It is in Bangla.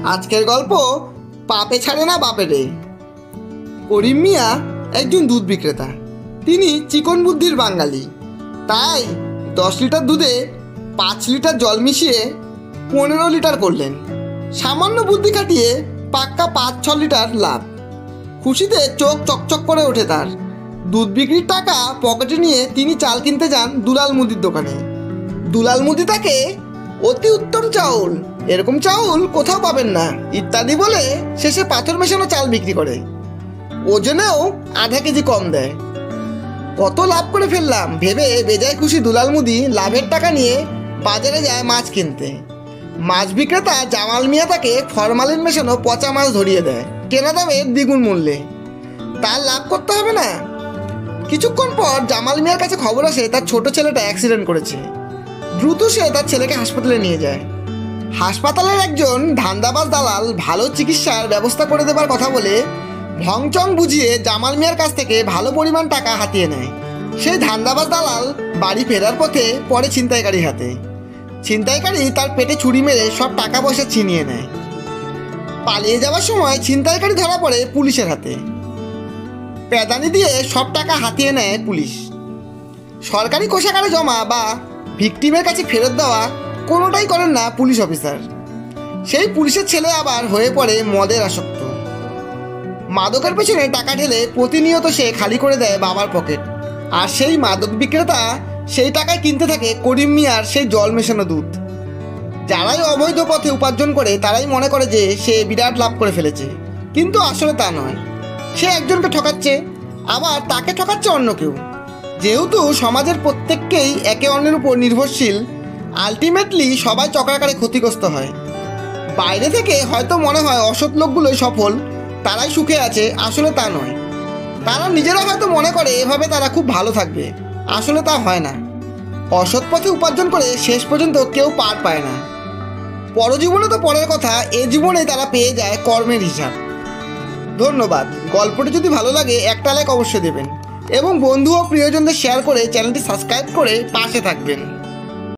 আজকের গল্প পাপে ছাড়ে না বাপেরে। করিম মিয়া একজন দুধ বিক্রেতা। তিনি চিকন বুদ্ধির বাঙালি। তাই 10 লিটার দুধে 5 লিটার জল মিশিয়ে 15 লিটার করলেন। সামান্য বুদ্ধি খাটিয়ে পাক্কা 5-6 লিটার লাভ। খুশিতে চোখ চকচক করে ওঠে তার। দুধ বিক্রির টাকা পকেটে নিয়ে তিনি চাল কিনতে যান দুলাল মুদির দোকানে। দুলাল মুদি তাকে অতি উত্তম চাউল, এরকম চাউল কোথাও পাবেন না ইত্যাদি বলে শেষে পাথর মেশানো চাল বিক্রি করে। ওজনেও আধা কেজি কম দেয়। কত লাভ করে ফেললাম ভেবে বেজায় খুশি দুলাল মুদি লাভের টাকা নিয়ে বাজারে যায় মাছ কিনতে। মাছ বিক্রেতা জামাল মিয়া তাকে ফরমালিন মেশানো পচা মাছ ধরিয়ে দেয় কেনা দামের দ্বিগুণ মূল্যে। তার লাভ করতে হবে না। কিছুক্ষণ পর জামাল মিয়ার কাছে খবর আসে তার ছোট ছেলেটা অ্যাক্সিডেন্ট করেছে। দ্রুত সে তার ছেলেকে হাসপাতালে নিয়ে যায়। হাসপাতালের একজন ধান্দাবাজ দালাল ভালো চিকিৎসার ব্যবস্থা করে দেবার কথা বলে ভংচং বুঝিয়ে জামাল মিয়ার কাছ থেকে ভালো পরিমাণ টাকা হাতিয়ে নেয়। সেই ধান্দাবাজ দালাল বাড়ি ফেরার পথে পড়ে ছিনতাইকারীর হাতে। ছিনতাইকারী তার পেটে ছুরি মেরে সব টাকা পয়সা ছিনিয়ে নেয়। পালিয়ে যাওয়ার সময় ছিনতাইকারী ধরা পড়ে পুলিশের হাতে। পেদানি দিয়ে সব টাকা হাতিয়ে নেয় পুলিশ। সরকারি কোষাগারে জমা বা ভিকটিমের কাছে ফেরত দেওয়া কোনোটাই করেন না পুলিশ অফিসার। সেই পুলিশের ছেলে আবার হয়ে পড়ে মদের আসক্ত। মাদকের পেছনে টাকা ঢেলে প্রতিনিয়ত সে খালি করে দেয় বাবার পকেট। আর সেই মাদক বিক্রেতা সেই টাকায় কিনতে থাকে করিম মিয়ার সেই জল মেশানো দুধ। যারাই অবৈধ পথে উপার্জন করে তারাই মনে করে যে সে বিরাট লাভ করে ফেলেছে, কিন্তু আসলে তা নয়। সে একজনকে ঠকাচ্ছে, আবার তাকে ঠকাচ্ছে অন্য কেউ। যেহেতু সমাজের প্রত্যেককেই একে অন্যের উপর নির্ভরশীল, আলটিমেটলি সবাই চক্রাকারে ক্ষতিগ্রস্ত হয়। বাইরে থেকে হয়তো মনে হয় অসৎ লোকগুলোই সফল, তারাই সুখে আছে, আসলে তা নয়। তারা নিজেরা হয়তো মনে করে এভাবে তারা খুব ভালো থাকবে, আসলে তা হয় না। অসৎ পথে উপার্জন করে শেষ পর্যন্ত কেউ পার পায় না। পরজীবনে তো পরের কথা, এ জীবনেই তারা পেয়ে যায় কর্মের হিসাব। ধন্যবাদ। গল্পটি যদি ভালো লাগে একটা লাইক অবশ্যই দেবেন এবং বন্ধু ও প্রিয়জনদের শেয়ার করে চ্যানেলটি সাবস্ক্রাইব করে পাশে থাকবেন।